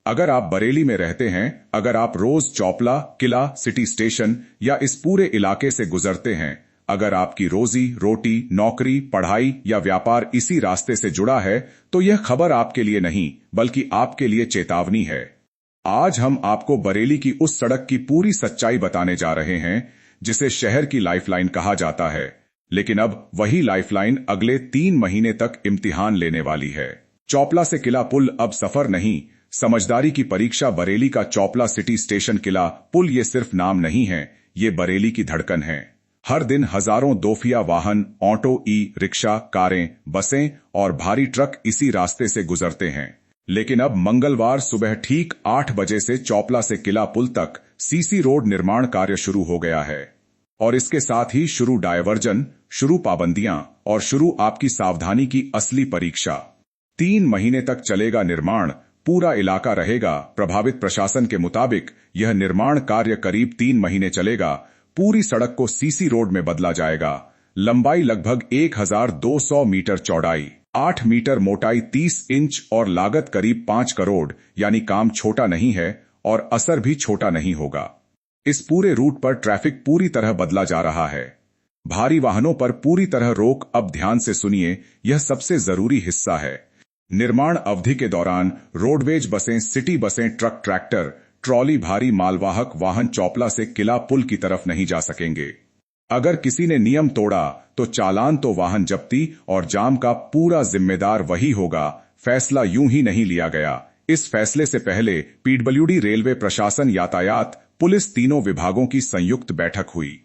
अगर आप बरेली में रहते हैं, अगर आप रोज चौपला, किला, सिटी स्टेशन या इस पूरे इलाके से गुजरते हैं, अगर आपकी रोजी रोटी, नौकरी, पढ़ाई या व्यापार इसी रास्ते से जुड़ा है, तो यह खबर आपके लिए नहीं बल्कि आपके लिए चेतावनी है। आज हम आपको बरेली की उस सड़क की पूरी सच्चाई बताने जा रहे हैं जिसे शहर की लाइफलाइन कहा जाता है, लेकिन अब वही लाइफलाइन अगले 3 महीने तक इम्तिहान लेने वाली है। चौपला से किला पुल अब सफर नहीं, समझदारी की परीक्षा। बरेली का चौपला सिटी स्टेशन किला पुल ये सिर्फ नाम नहीं है, ये बरेली की धड़कन है। हर दिन हजारों दोफिया वाहन, ऑटो, ई रिक्शा, कारें, बसें और भारी ट्रक इसी रास्ते से गुजरते हैं। लेकिन अब मंगलवार सुबह ठीक 8 बजे से चौपला से किला पुल तक सीसी रोड निर्माण कार्य शुरू हो गया है। और इसके साथ ही शुरू डायवर्जन, शुरू पाबंदियां और शुरू आपकी सावधानी की असली परीक्षा। 3 महीने तक चलेगा निर्माण, पूरा इलाका रहेगा प्रभावित। प्रशासन के मुताबिक यह निर्माण कार्य करीब 3 महीने चलेगा। पूरी सड़क को सीसी रोड में बदला जाएगा। लंबाई लगभग 1200 मीटर, चौड़ाई 8 मीटर, मोटाई 30 इंच और लागत करीब 5 करोड़। यानी काम छोटा नहीं है और असर भी छोटा नहीं होगा। इस पूरे रूट पर ट्रैफिक पूरी तरह बदला जा रहा है। भारी वाहनों पर पूरी तरह रोक। अब ध्यान से सुनिए, यह सबसे जरूरी हिस्सा है। निर्माण अवधि के दौरान रोडवेज बसें, सिटी बसें, ट्रक, ट्रैक्टर, ट्रॉली, भारी मालवाहक वाहन चौपला से किला पुल की तरफ नहीं जा सकेंगे। अगर किसी ने नियम तोड़ा तो चालान, तो वाहन जब्ती और जाम का पूरा जिम्मेदार वही होगा। फैसला यूं ही नहीं लिया गया। इस फैसले से पहले पीडब्ल्यूडी, रेलवे प्रशासन, यातायात, पुलिस, तीनों विभागों की संयुक्त बैठक हुई।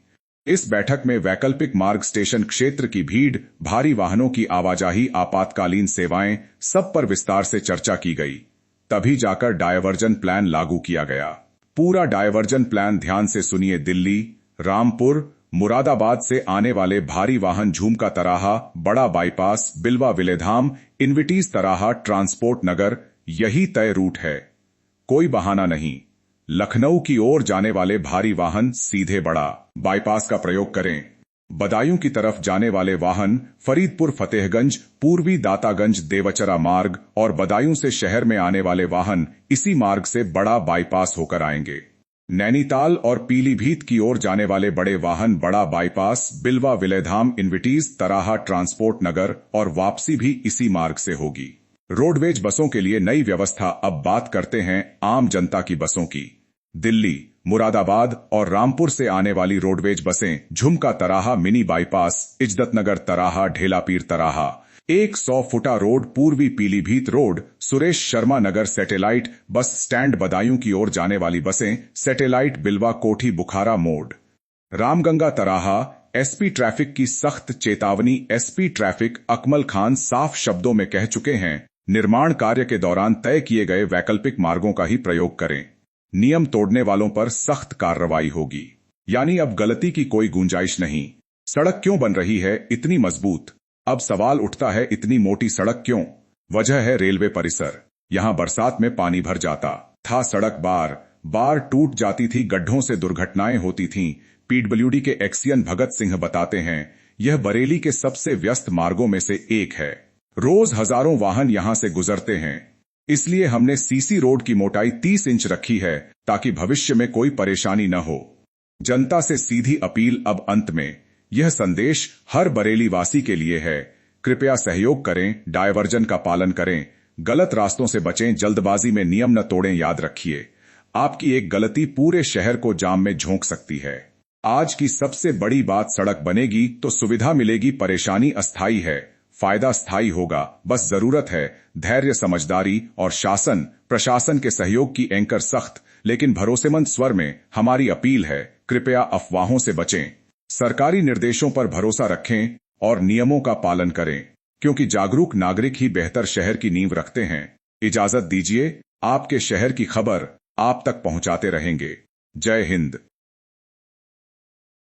इस बैठक में वैकल्पिक मार्ग, स्टेशन क्षेत्र की भीड़, भारी वाहनों की आवाजाही, आपातकालीन सेवाएं, सब पर विस्तार से चर्चा की गई। तभी जाकर डायवर्जन प्लान लागू किया गया। पूरा डायवर्जन प्लान ध्यान से सुनिए। दिल्ली, रामपुर, मुरादाबाद से आने वाले भारी वाहन झुमका तराहा, बड़ा बाईपास, बिलवा विलेधाम, इनविटीज तराहा, ट्रांसपोर्ट नगर, यही तय रूट है। कोई बहाना नहीं। लखनऊ की ओर जाने वाले भारी वाहन सीधे बड़ा बाईपास का प्रयोग करें। बदायूं की तरफ जाने वाले वाहन फरीदपुर, फतेहगंज, पूर्वी दातागंज, देवचरा मार्ग और बदायूं से शहर में आने वाले वाहन इसी मार्ग से बड़ा बाईपास होकर आएंगे। नैनीताल और पीलीभीत की ओर जाने वाले बड़े वाहन बड़ा बाईपास, बिलवा विलेधाम, इनविटीज तराहा, ट्रांसपोर्ट नगर और वापसी भी इसी मार्ग से होगी। रोडवेज बसों के लिए नई व्यवस्था। अब बात करते हैं आम जनता की बसों की। दिल्ली, मुरादाबाद और रामपुर से आने वाली रोडवेज बसें झुमका तराहा, मिनी बाईपास, इज्जतनगर तराहा, ढेलापीर तराहा, 100 फुटा रोड, पूर्वी पीलीभीत रोड, सुरेश शर्मा नगर, सैटेलाइट बस स्टैंड, बदायूं की ओर जाने वाली बसें सैटेलाइट, बिलवा, कोठी, बुखारा मोड़, रामगंगा तराहा। एसपी ट्रैफिक की सख्त चेतावनी। एसपी ट्रैफिक अकमल खान साफ शब्दों में कह चुके हैं, निर्माण कार्य के दौरान तय किए गए वैकल्पिक मार्गों का ही प्रयोग करें। नियम तोड़ने वालों पर सख्त कार्रवाई होगी। यानी अब गलती की कोई गुंजाइश नहीं। सड़क क्यों बन रही है इतनी मजबूत? अब सवाल उठता है, इतनी मोटी सड़क क्यों? वजह है रेलवे परिसर। यहां बरसात में पानी भर जाता था, सड़क बार बार टूट जाती थी, गड्ढों से दुर्घटनाएं होती थीं। पीडब्ल्यूडी के एक्सियन भगत सिंह बताते हैं, यह बरेली के सबसे व्यस्त मार्गों में से एक है। रोज हजारों वाहन यहां से गुजरते हैं। इसलिए हमने सीसी रोड की मोटाई 30 इंच रखी है ताकि भविष्य में कोई परेशानी न हो। जनता से सीधी अपील। अब अंत में यह संदेश हर बरेली वासी के लिए है, कृपया सहयोग करें, डायवर्जन का पालन करें, गलत रास्तों से बचें, जल्दबाजी में नियम न तोड़ें। याद रखिए, आपकी एक गलती पूरे शहर को जाम में झोंक सकती है। आज की सबसे बड़ी बात, सड़क बनेगी तो सुविधा मिलेगी, परेशानी अस्थायी है, फायदा स्थायी होगा। बस जरूरत है धैर्य, समझदारी और शासन प्रशासन के सहयोग की। एंकर सख्त लेकिन भरोसेमंद स्वर में हमारी अपील है, कृपया अफवाहों से बचें, सरकारी निर्देशों पर भरोसा रखें और नियमों का पालन करें, क्योंकि जागरूक नागरिक ही बेहतर शहर की नींव रखते हैं। इजाजत दीजिए, आपके शहर की खबर आप तक पहुंचाते रहेंगे। जय हिंद।